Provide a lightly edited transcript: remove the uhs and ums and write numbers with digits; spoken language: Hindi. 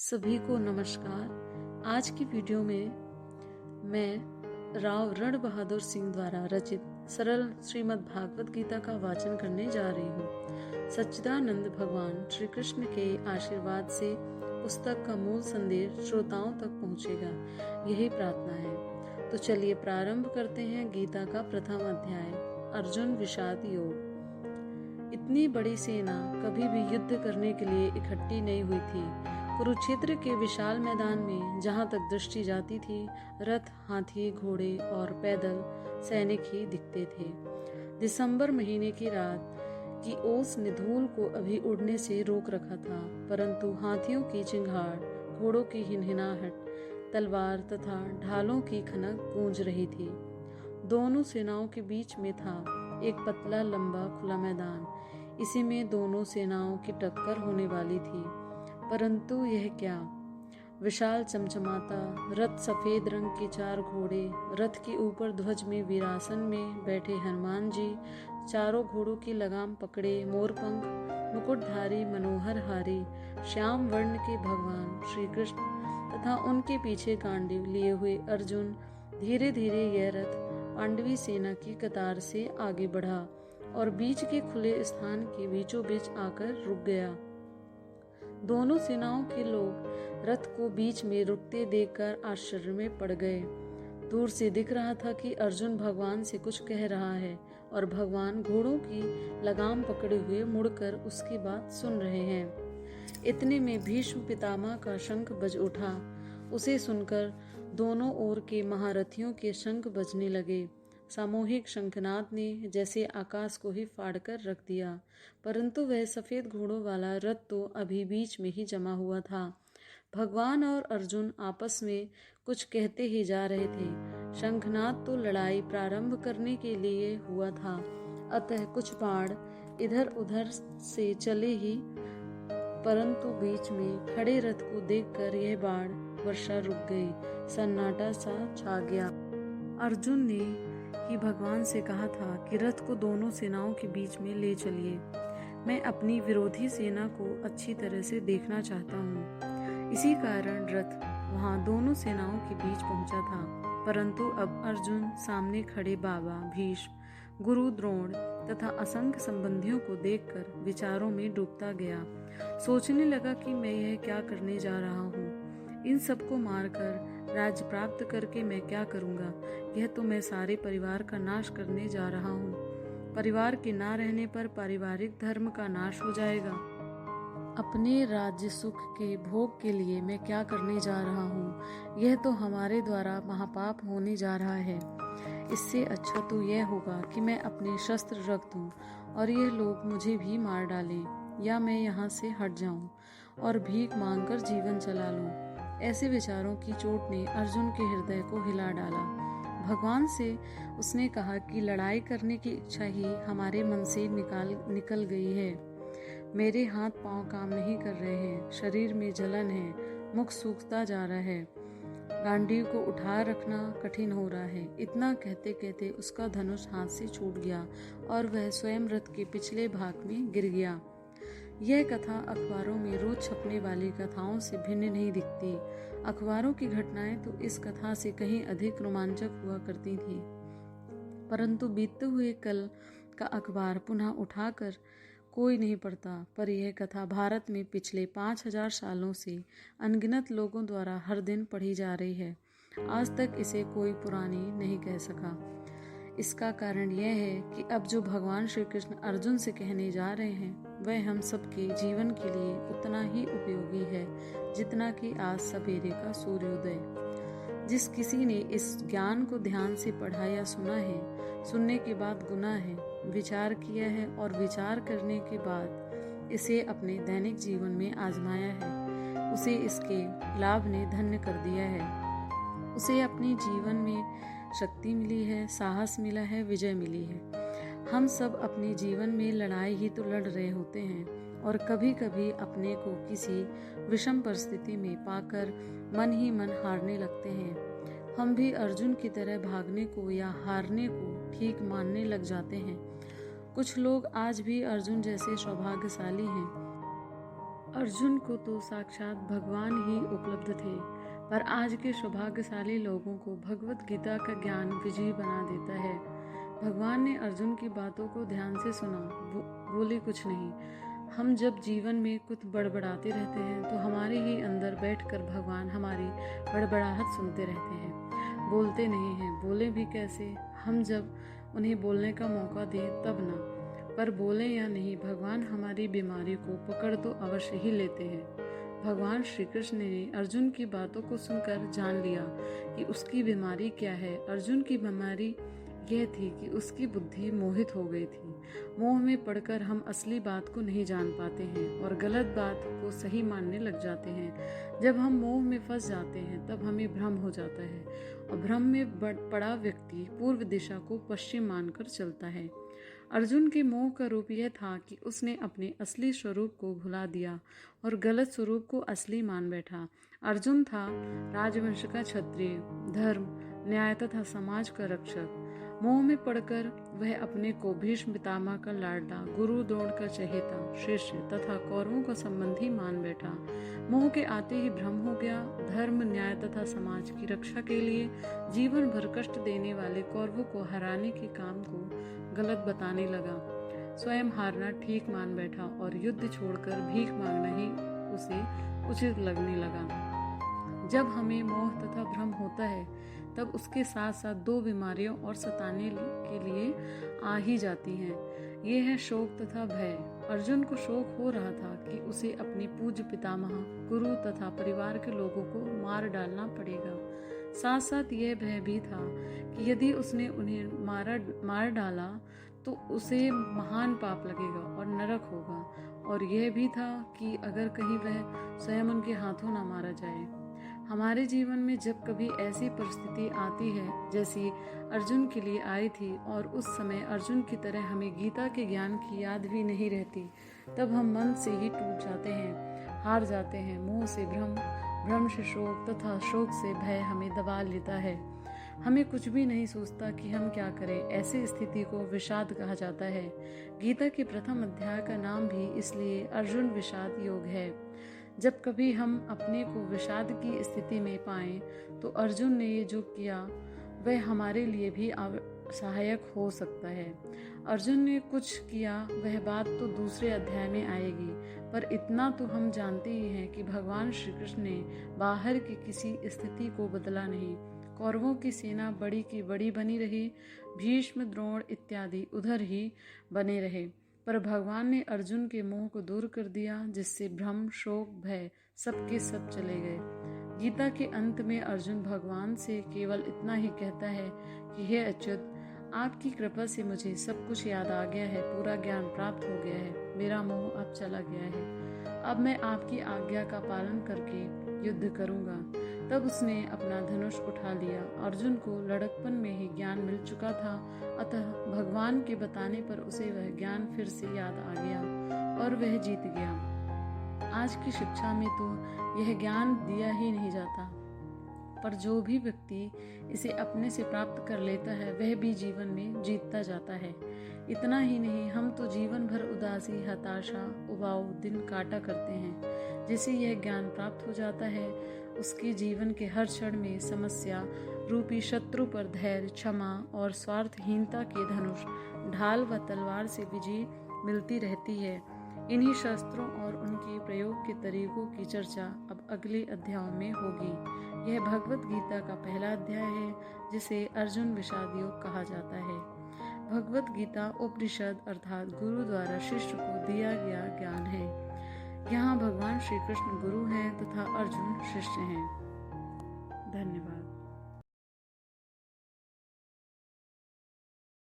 सभी को नमस्कार। आज की वीडियो में मैं राव रण बहादुर सिंह द्वारा रचित सरल श्रीमद् भागवत गीता का वाचन करने जा रही हूँ। सच्चिदानंद भगवान श्री कृष्ण के आशीर्वाद से पुस्तक का मूल संदेश श्रोताओं तक पहुँचेगा, यही प्रार्थना है। तो चलिए प्रारंभ करते हैं गीता का प्रथम अध्याय, अर्जुन विषाद योग। इतनी बड़ी सेना कभी भी युद्ध करने के लिए इकट्ठी नहीं हुई थी। कुरुक्षेत्र के विशाल मैदान में जहां तक दृष्टि जाती थी, रथ, हाथी, घोड़े और पैदल सैनिक ही दिखते थे। दिसंबर महीने की रात की ओस ने धूल को अभी उड़ने से रोक रखा था, परंतु हाथियों की चिंगाड़, घोड़ों की हिनहिनाहट, तलवार तथा ढालों की खनक गूंज रही थी। दोनों सेनाओं के बीच में था एक पतला लंबा खुला मैदान। इसी में दोनों सेनाओं की टक्कर होने वाली थी, परंतु यह क्या! विशाल चमचमाता रथ, सफेद रंग के 4 घोड़े, रथ के ऊपर ध्वज में वीरासन में बैठे हनुमान जी, चारों घोड़ों की लगाम पकड़े मोरपंख मुकुटधारी मनोहर हारी श्याम वर्ण के भगवान श्री कृष्ण तथा उनके पीछे गांडीव लिए हुए अर्जुन। धीरे धीरे यह रथ पांडवी सेना की कतार से आगे बढ़ा और बीच के खुले स्थान के बीचों बीच आकर रुक गया। दोनों सेनाओं के लोग रथ को बीच में रुकते देखकर आश्चर्य में पड़ गए। दूर से दिख रहा था कि अर्जुन भगवान से कुछ कह रहा है और भगवान घोड़ों की लगाम पकड़े हुए मुड़कर उसकी बात सुन रहे हैं। इतने में भीष्म पितामह का शंख बज उठा। उसे सुनकर दोनों ओर के महारथियों के शंख बजने लगे। सामूहिक शंखनाद ने जैसे आकाश को ही फाड़कर रख दिया, परंतु वह सफेद घोड़ों वाला रथ तो अभी बीच में ही जमा हुआ था। भगवान और अर्जुन आपस में कुछ कहते ही जा रहे थे। शंखनाद तो लड़ाई प्रारंभ करने के लिए हुआ था, अतः कुछ बाण इधर उधर से चले ही, परंतु बीच में खड़े रथ को देखकर यह बाण वर्षा रुक गई। सन्नाटा सा छा गया। अर्जुन ने ही भगवान से कहा था कि रथ को दोनों सेनाओं के बीच में ले चलिए। मैं अपनी विरोधी सेना को अच्छी तरह से देखना चाहता हूँ। इसी कारण रथ वहाँ दोनों सेनाओं के बीच पहुँचा था, परंतु अब अर्जुन सामने खड़े बाबा भीष्म, गुरु द्रोण तथा असंख्य संबंधियों को देखकर विचारों में डूबता गया। सोचने लगा कि मैं यह क्या करने जा रहा हूँ। इन सबको मारकर राज्य प्राप्त करके मैं क्या करूँगा? यह तो मैं सारे परिवार का नाश करने जा रहा हूँ। परिवार के ना रहने पर पारिवारिक धर्म का नाश हो जाएगा। अपने राज्य सुख के भोग के लिए मैं क्या करने जा रहा हूँ? यह तो हमारे द्वारा महापाप होने जा रहा है। इससे अच्छा तो यह होगा कि मैं अपने शस्त्र रख दूँ और यह लोग मुझे भी मार डालें, या मैं यहाँ से हट जाऊँ और भीख मांगकर जीवन चला लूँ। ऐसे विचारों की चोट ने अर्जुन के हृदय को हिला डाला। भगवान से उसने कहा कि लड़ाई करने की इच्छा ही हमारे मन से निकल गई है। मेरे हाथ पांव काम नहीं कर रहे हैं, शरीर में जलन है, मुख सूखता जा रहा है, गांडीव को उठा रखना कठिन हो रहा है। इतना कहते कहते उसका धनुष हाथ से छूट गया और वह स्वयं रथ के पिछले भाग में गिर गया। यह कथा अखबारों में रोज छपने वाली कथाओं से भिन्न नहीं दिखती। अखबारों की घटनाएं तो इस कथा से कहीं अधिक रोमांचक हुआ करती थी, परंतु बीतते हुए कल का अखबार पुनः उठाकर कोई नहीं पढ़ता। पर यह कथा भारत में पिछले 5000 सालों से अनगिनत लोगों द्वारा हर दिन पढ़ी जा रही है। आज तक इसे कोई पुरानी नहीं कह सका। इसका कारण यह है कि अब जो भगवान श्री कृष्ण अर्जुन से कहने जा रहे हैं, वह हम सबके जीवन के लिए उतना ही उपयोगी है जितना कि आज सवेरे का सूर्योदय। जिस किसी ने इस ज्ञान को ध्यान से पढ़ा या सुना है, सुनने के बाद गुना है, विचार किया है और विचार करने के बाद इसे अपने दैनिक जीवन में आजमाया है, उसे इसके लाभ ने धन्य कर दिया है। उसे अपने जीवन में शक्ति मिली है, साहस मिला है, विजय मिली है। हम सब अपने जीवन में लड़ाई ही तो लड़ रहे होते हैं और कभी कभी अपने को किसी विषम परिस्थिति में पाकर मन ही मन हारने लगते हैं। हम भी अर्जुन की तरह भागने को या हारने को ठीक मानने लग जाते हैं। कुछ लोग आज भी अर्जुन जैसे सौभाग्यशाली हैं अर्जुन को तो साक्षात भगवान ही उपलब्ध थे, पर आज के सौभाग्यशाली लोगों को भगवत गीता का ज्ञान विजयी बना देता है। भगवान ने अर्जुन की बातों को ध्यान से सुना, बोले कुछ नहीं। हम जब जीवन में कुछ बड़बड़ाते रहते हैं तो हमारे ही अंदर बैठकर भगवान हमारी बड़बड़ाहट सुनते रहते हैं, बोलते नहीं हैं। बोले भी कैसे? हम जब उन्हें बोलने का मौका दें तब ना, पर बोले या नहीं, भगवान हमारी बीमारी को पकड़ तो अवश्य ही लेते हैं। भगवान श्री कृष्ण ने अर्जुन की बातों को सुनकर जान लिया कि उसकी बीमारी क्या है। अर्जुन की बीमारी यह थी कि उसकी बुद्धि मोहित हो गई थी। मोह में पड़कर हम असली बात को नहीं जान पाते हैं और गलत बात को सही मानने लग जाते हैं। जब हम मोह में फंस जाते हैं तब हमें भ्रम हो जाता है और भ्रम में पड़ा व्यक्ति पूर्व दिशा को पश्चिम मानकर चलता है। अर्जुन के मोह का रूप यह था कि उसने अपने असली स्वरूप को भुला दिया और गलत स्वरूप को असली मान बैठा। अर्जुन था राजवंश का क्षत्रिय, धर्म, न्याय तथा समाज का रक्षक। मोह में पड़कर वह अपने को भीष्म पितामह का लाडला, गुरु द्रोण का चहेता, शिष्य तथा कौरवों का संबंधी मान बैठा। मोह के आते ही भ्रम हो गया। धर्म, न्याय तथा समाज की रक्षा के लिए जीवन भर कष्ट देने वाले कौरवों को हराने के काम को गलत बताने लगा। स्वयं हारना ठीक मान बैठा और युद्ध छोड़कर भीख मांगना ही उसे उचित लगने लगा। जब हमें मोह तथा भ्रम होता है तब उसके साथ साथ दो बीमारियों और सताने के लिए आ ही जाती हैं। ये है शोक तथा भय। अर्जुन को शोक हो रहा था कि उसे अपने पूज्य पितामह, गुरु तथा परिवार के लोगों को मार डालना पड़ेगा। साथ साथ यह भय भी था कि यदि उसने उन्हें मार डाला तो उसे महान पाप लगेगा और नरक होगा। और यह भी था कि अगर कहीं वह स्वयं उनके हाथों न मारा जाए। हमारे जीवन में जब कभी ऐसी परिस्थिति आती है जैसी अर्जुन के लिए आई थी और उस समय अर्जुन की तरह हमें गीता के ज्ञान की याद भी नहीं रहती, तब हम मन से ही टूट जाते हैं, हार जाते हैं। मोह से भ्रम, भ्रम से शोक तथा शोक से भय हमें दबा लेता है। हमें कुछ भी नहीं सोचता कि हम क्या करें। ऐसी स्थिति को विषाद कहा जाता है। गीता के प्रथम अध्याय का नाम भी इसलिए अर्जुन विषाद योग है। जब कभी हम अपने को विषाद की स्थिति में पाएं तो अर्जुन ने ये जो किया वह हमारे लिए भी सहायक हो सकता है। अर्जुन ने कुछ किया वह बात तो दूसरे अध्याय में आएगी, पर इतना तो हम जानते ही हैं कि भगवान श्री कृष्ण ने बाहर की किसी स्थिति को बदला नहीं। कौरवों की सेना बड़ी की बड़ी बनी रही, भीष्म, द्रोण इत्यादि उधर ही बने रहे, पर भगवान ने अर्जुन के मोह को दूर कर दिया, जिससे भ्रम, शोक, भय सब के सब चले गए। गीता के अंत में अर्जुन भगवान से केवल इतना ही कहता है कि हे अच्युत, आपकी कृपा से मुझे सब कुछ याद आ गया है, पूरा ज्ञान प्राप्त हो गया है, मेरा मोह अब चला गया है। अब मैं आपकी आज्ञा का पालन करके युद्ध करूंगा। तब उसने अपना धनुष उठा लिया। अर्जुन को लड़कपन में ही ज्ञान मिल चुका था, अतः भगवान के बताने पर उसे वह ज्ञान फिर से याद आ गया और वह जीत गया। आज की शिक्षा में तो यह ज्ञान दिया ही नहीं जाता, पर जो भी व्यक्ति इसे अपने से प्राप्त कर लेता है वह भी जीवन में जीतता जाता है। इतना ही नहीं, हम तो जीवन भर उदासी, हताशा, उबाऊ दिन काटा करते हैं। जिसे यह ज्ञान प्राप्त हो जाता है उसके जीवन के हर क्षण में समस्या रूपी शत्रु पर धैर्य, क्षमा और स्वार्थहीनता के धनुष, ढाल व तलवार से विजय मिलती रहती है। इन्हीं शस्त्रों और उनके प्रयोग के तरीकों की चर्चा अब अगले अध्यायों में होगी। यह भगवत गीता का पहला अध्याय है जिसे अर्जुन विषाद योग कहा जाता है। भगवत गीता उपनिषद अर्थात गुरु द्वारा शिष्य को दिया गया ज्ञान है। यहाँ भगवान श्री कृष्ण गुरु हैं तथा अर्जुन शिष्य हैं। धन्यवाद।